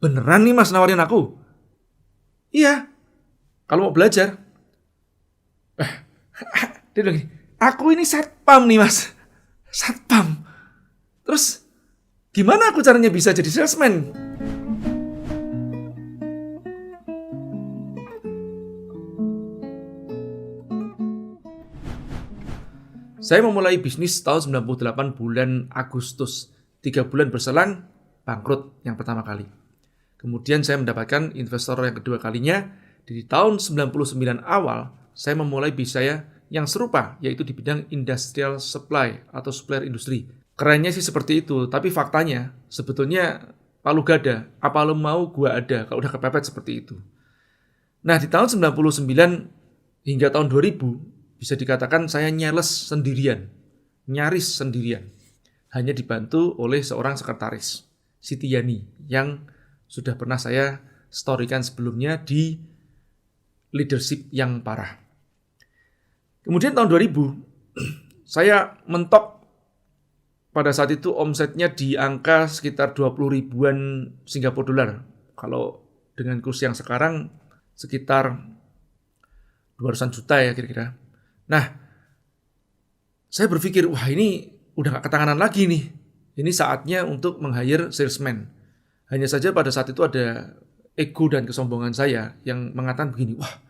Beneran nih mas nawarin aku? Iya, kalau mau belajar. Dia bilang gini, aku ini satpam nih mas. Satpam. Terus gimana aku caranya bisa jadi salesman? Saya memulai bisnis tahun 98 bulan Agustus. 3 bulan berselang, bangkrut yang pertama kali. Kemudian saya mendapatkan investor yang kedua kalinya. Di tahun 99 awal, saya memulai bisnis saya yang serupa, yaitu di bidang industrial supply atau supplier industri. Kerennya sih seperti itu, tapi faktanya sebetulnya palu gada. Apa lo mau gua ada kalau udah kepepet seperti itu. Nah, di tahun 99 hingga tahun 2000, bisa dikatakan saya nyaris sendirian. Hanya dibantu oleh seorang sekretaris, Siti Yani, yang sudah pernah saya storykan sebelumnya di leadership yang parah. Kemudian tahun 2000, saya mentok pada saat itu omsetnya di angka sekitar 20 ribuan Singapura dolar. Kalau dengan kurs yang sekarang sekitar 200-an juta ya kira-kira. Nah, saya berpikir, wah ini udah gak ketanganan lagi nih. Ini saatnya untuk meng-hire salesman. Hanya saja pada saat itu ada ego dan kesombongan saya yang mengatakan begini, wah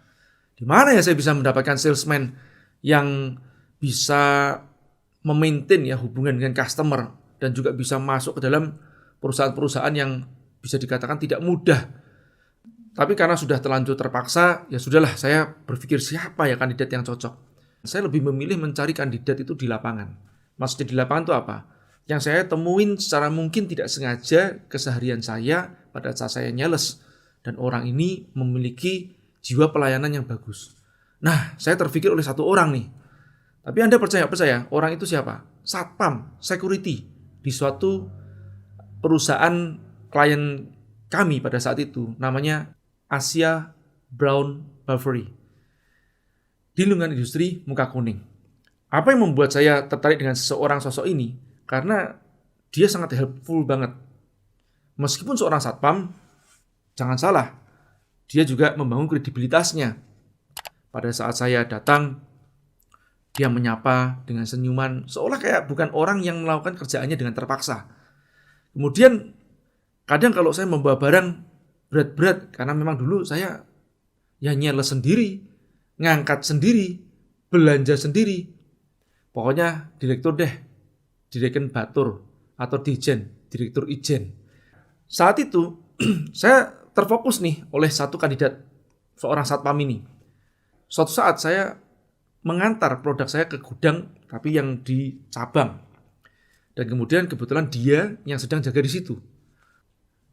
di mana ya saya bisa mendapatkan salesman yang bisa memaintain ya hubungan dengan customer dan juga bisa masuk ke dalam perusahaan-perusahaan yang bisa dikatakan tidak mudah. Tapi karena sudah terlanjur terpaksa, ya sudahlah, saya berpikir siapa ya kandidat yang cocok. Saya lebih memilih mencari kandidat itu di lapangan. Maksudnya di lapangan itu apa? Yang saya temuin secara mungkin tidak sengaja keseharian saya pada saat saya nyales. Dan orang ini memiliki jiwa pelayanan yang bagus. Nah, saya terpikir oleh satu orang nih. Tapi Anda percaya, orang itu siapa? Satpam, security di suatu perusahaan klien kami pada saat itu. Namanya Asia Brown Boveri. Di lingkungan industri muka kuning. Apa yang membuat saya tertarik dengan seseorang sosok ini? Karena dia sangat helpful banget. Meskipun seorang satpam, jangan salah, dia juga membangun kredibilitasnya. Pada saat saya datang, dia menyapa dengan senyuman, seolah kayak bukan orang yang melakukan kerjaannya dengan terpaksa. Kemudian, kadang kalau saya membawa barang berat-berat, karena memang dulu saya ya nyales sendiri, ngangkat sendiri, belanja sendiri. Pokoknya direktur deh, direken batur, atau dijen, direktur ijen. Saat itu, saya terfokus nih oleh satu kandidat, seorang satpam ini. Suatu saat saya mengantar produk saya ke gudang, tapi yang di cabang. Dan kemudian kebetulan dia yang sedang jaga di situ.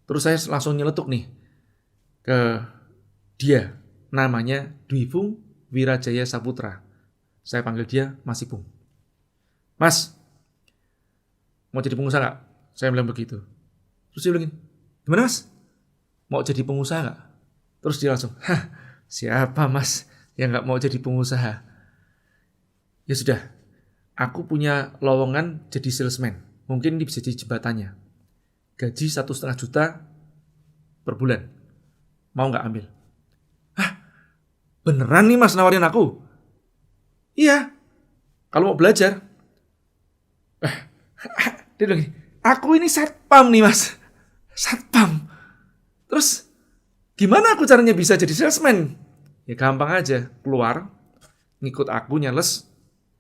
Terus saya langsung nyeletuk nih ke dia, namanya Dwi Fung Wirajaya Saputra. Saya panggil dia Mas Ipung. Mas, mau jadi pengusaha gak? Saya bilang begitu. Terus dia bilang, gimana mas? Mau jadi pengusaha gak? Terus dia langsung, siapa mas yang gak mau jadi pengusaha? Ya sudah, aku punya lowongan jadi salesman. Mungkin ini bisa jadi jembatannya. Gaji 1,5 juta per bulan. Mau gak ambil? Beneran nih mas nawarin aku? Iya, kalau mau belajar. Dia bilang gini, aku ini satpam nih mas. Satpam. Terus gimana aku caranya bisa jadi salesman? Ya gampang aja, keluar, ngikut aku nyales,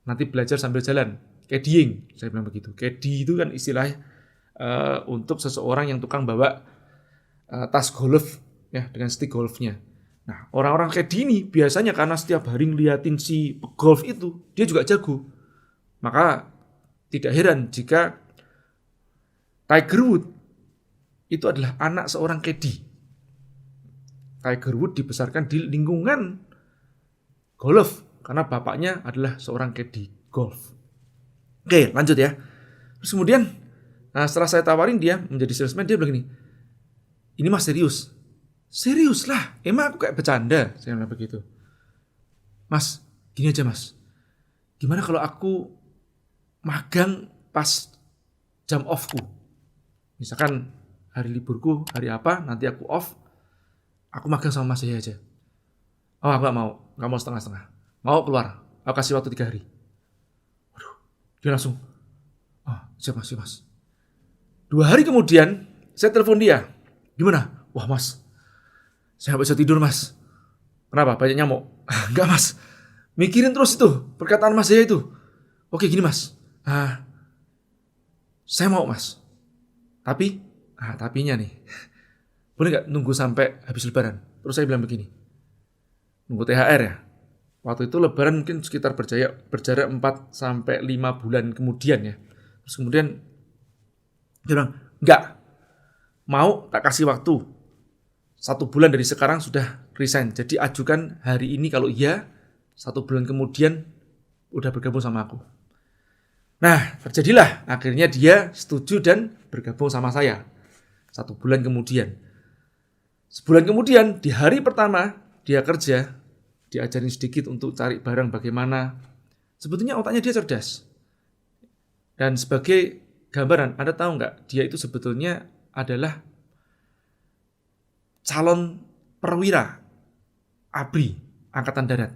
nanti belajar sambil jalan. Caddying, saya bilang begitu. Caddy itu kan istilah untuk seseorang yang tukang bawa tas golf ya dengan stick golfnya. Nah, orang-orang caddy ini biasanya karena setiap hari ngeliatin si golf itu, dia juga jago. Maka tidak heran jika Tiger Woods itu adalah anak seorang caddy. Tiger Woods dibesarkan di lingkungan golf karena bapaknya adalah seorang caddy golf. Oke, lanjut ya. Terus kemudian, setelah saya tawarin dia menjadi salesman, dia bilang gini, ini mas serius? Serius lah, emang aku kayak bercanda? Saya bilang begitu. Mas, gini aja mas, gimana kalau aku magang pas jam off-ku? Misalkan hari liburku, hari apa, nanti aku off, aku magang sama Mas Jaya aja. Oh, aku gak mau setengah-setengah. Mau keluar, aku kasih waktu 3 hari. Waduh, dia langsung, oh, siap mas. 2 hari kemudian, saya telepon dia. Gimana? Wah mas, saya gak bisa tidur mas. Kenapa? Banyak nyamuk? Enggak mas, mikirin terus itu, perkataan Mas Jaya itu. Oke gini mas, saya mau mas. Tapinya nih, boleh gak nunggu sampai habis lebaran? Terus saya bilang begini, nunggu THR ya. Waktu itu lebaran mungkin sekitar berjarak 4 sampai 5 bulan kemudian ya. Terus kemudian dia bilang, enggak, mau tak kasih waktu 1 bulan dari sekarang sudah resign. Jadi ajukan hari ini kalau iya, 1 bulan kemudian udah bergabung sama aku. Nah, terjadilah akhirnya dia setuju dan bergabung sama saya 1 bulan kemudian. Sebulan kemudian di hari pertama dia kerja, diajarin sedikit untuk cari barang bagaimana. Sebetulnya otaknya dia cerdas. Dan sebagai gambaran, Anda tahu nggak, dia itu sebetulnya adalah calon perwira ABRI, Angkatan Darat.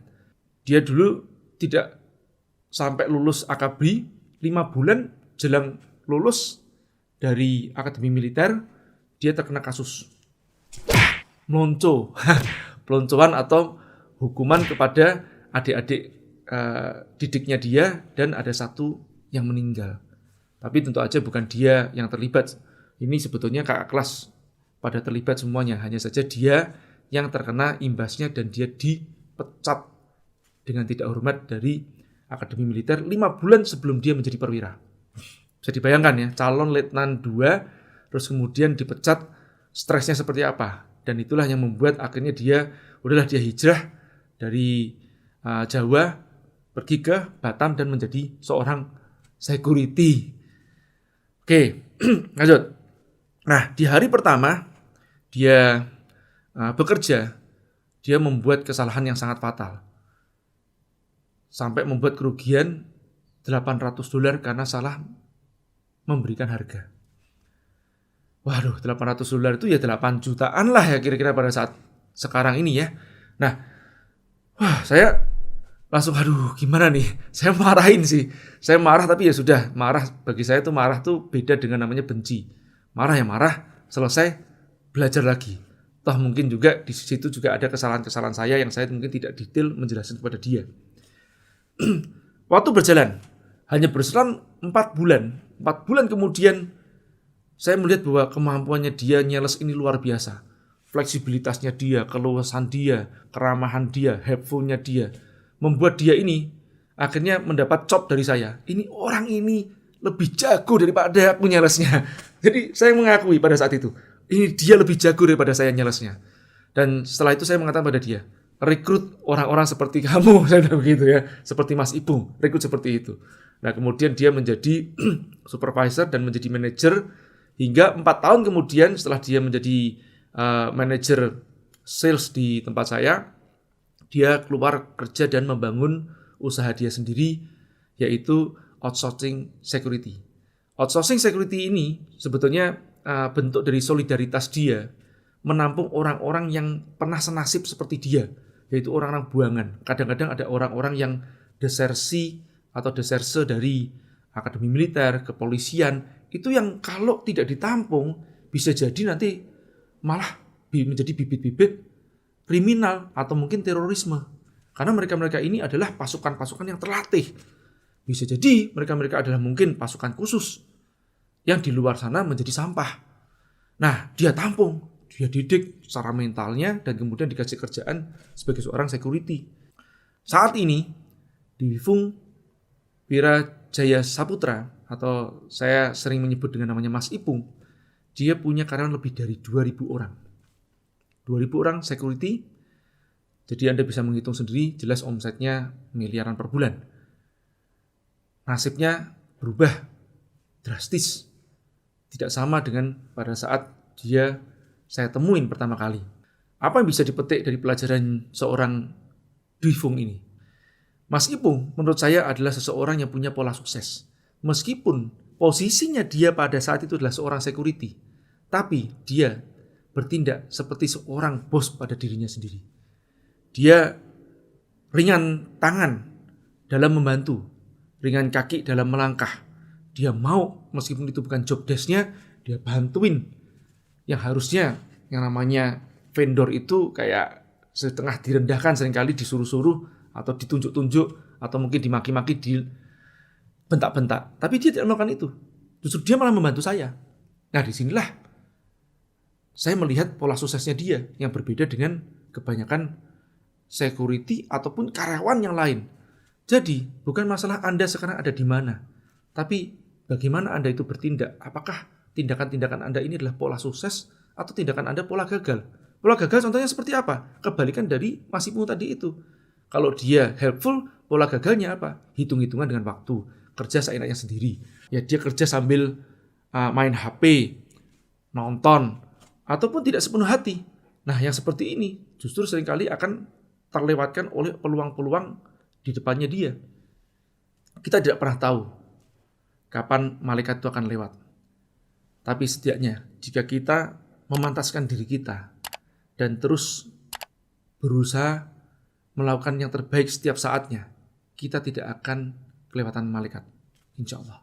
Dia dulu tidak sampai lulus AKABRI, 5 bulan jelang lulus dari Akademi Militer, dia terkena kasus peloncoan atau hukuman kepada adik-adik didiknya dia, dan ada 1 yang meninggal. Tapi tentu aja bukan dia yang terlibat. Ini sebetulnya kakak kelas pada terlibat semuanya. Hanya saja dia yang terkena imbasnya dan dia dipecat dengan tidak hormat dari Akademi Militer 5 bulan sebelum dia menjadi perwira. Bisa dibayangkan ya, calon letnan 2 terus kemudian dipecat, stresnya seperti apa. Dan itulah yang membuat akhirnya dia hijrah dari Jawa pergi ke Batam dan menjadi seorang security. Oke, lanjut. Nah, di hari pertama dia bekerja, dia membuat kesalahan yang sangat fatal. Sampai membuat kerugian $800 karena salah memberikan harga. Waduh, $800 itu ya 8 jutaan lah ya kira-kira pada saat sekarang ini ya. Nah, saya langsung gimana nih? Saya marahin sih. Saya marah tapi ya sudah, marah bagi saya tuh marah tuh beda dengan namanya benci. Marah ya marah, selesai belajar lagi. Toh mungkin juga di situ juga ada kesalahan-kesalahan saya yang saya mungkin tidak detail menjelaskan kepada dia. Waktu berjalan, hanya berselang 4 bulan. 4 bulan kemudian saya melihat bahwa kemampuannya dia nyeles ini luar biasa. Fleksibilitasnya dia, keluasan dia, keramahan dia, helpfulnya dia, membuat dia ini akhirnya mendapat cop dari saya. Ini orang ini lebih jago daripada aku nyelesnya. Jadi saya mengakui pada saat itu, ini dia lebih jago daripada saya nyelesnya. Dan setelah itu saya mengatakan pada dia, rekrut orang-orang seperti kamu, saya bilang begitu ya, seperti Mas Ipung, rekrut seperti itu. Nah kemudian dia menjadi supervisor dan menjadi manajer, hingga 4 tahun kemudian setelah dia menjadi manajer sales di tempat saya, dia keluar kerja dan membangun usaha dia sendiri, yaitu outsourcing security. Outsourcing security ini sebetulnya bentuk dari solidaritas dia menampung orang-orang yang pernah senasib seperti dia, yaitu orang-orang buangan. Kadang-kadang ada orang-orang yang desersi atau deserse dari Akademi Militer, kepolisian, itu yang kalau tidak ditampung bisa jadi nanti malah menjadi bibit-bibit kriminal atau mungkin terorisme. Karena mereka-mereka ini adalah pasukan-pasukan yang terlatih. Bisa jadi mereka-mereka adalah mungkin pasukan khusus yang di luar sana menjadi sampah. Nah, dia tampung, dia didik secara mentalnya dan kemudian dikasih kerjaan sebagai seorang security. Saat ini di Wifung Wirajaya Saputra, atau saya sering menyebut dengan namanya Mas Ipung, dia punya karyawan lebih dari 2.000 orang. 2.000 orang security, jadi Anda bisa menghitung sendiri, jelas omsetnya miliaran per bulan. Nasibnya berubah drastis, tidak sama dengan pada saat saya temuin pertama kali. Apa yang bisa dipetik dari pelajaran seorang Dwifung ini? Mas Ipung menurut saya adalah seseorang yang punya pola sukses. Meskipun posisinya dia pada saat itu adalah seorang security, Tapi dia bertindak seperti seorang bos pada dirinya sendiri. Dia ringan tangan dalam membantu, ringan kaki dalam melangkah. Dia mau, meskipun itu bukan job desk-nya, dia bantuin. Yang harusnya yang namanya vendor itu kayak setengah direndahkan, seringkali disuruh-suruh atau ditunjuk-tunjuk atau mungkin dimaki-maki, dibentak-bentak. Tapi dia tidak melakukan itu. Justru dia malah membantu saya. Nah, disinilah saya melihat pola suksesnya dia yang berbeda dengan kebanyakan security ataupun karyawan yang lain. Jadi, bukan masalah Anda sekarang ada di mana, tapi bagaimana Anda itu bertindak. Apakah tindakan-tindakan Anda ini adalah pola sukses atau tindakan Anda pola gagal? Pola gagal contohnya seperti apa? Kebalikan dari Mas Ipnu tadi itu. Kalau dia helpful, pola gagalnya apa? Hitung-hitungan dengan waktu, kerja seenaknya sendiri. Ya, dia kerja sambil main HP, nonton, ataupun tidak sepenuh hati. Nah, yang seperti ini justru seringkali akan terlewatkan oleh peluang-peluang di depannya dia. Kita tidak pernah tahu kapan malaikat itu akan lewat. Tapi setidaknya jika kita memantaskan diri kita dan terus berusaha melakukan yang terbaik setiap saatnya, kita tidak akan kelewatan malaikat. Insya Allah.